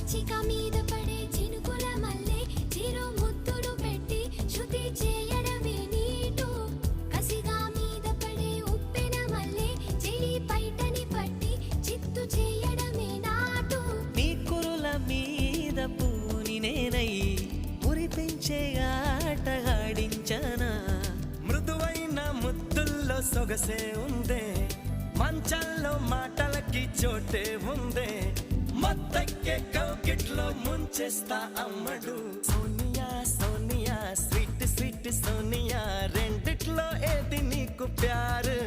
చిక మీద పడే చినుకుల మల్లె చిరు ముద్దులు పెట్టి శృతి చేయడమే నీటు కసిగా మీద పడే ఉప్పెన మల్లె చెలి పైటని పట్టి చిత్తు చేయడమే నాటు నీ కురుల మీద పూని నేనై మురిపించే ఆట ఆడించనా మృదువైన ముద్దుల్లో సొగసే ఉందే మంచంలో మాటలకి చోటే ఉందే మత్తెక్కే కౌకిట్లో ముంచేస్తా అమ్మడు సోనియా సోనియా స్వీట్ స్వీట్ సోనియా రెండిట్లో ఏది నీకు ప్యారు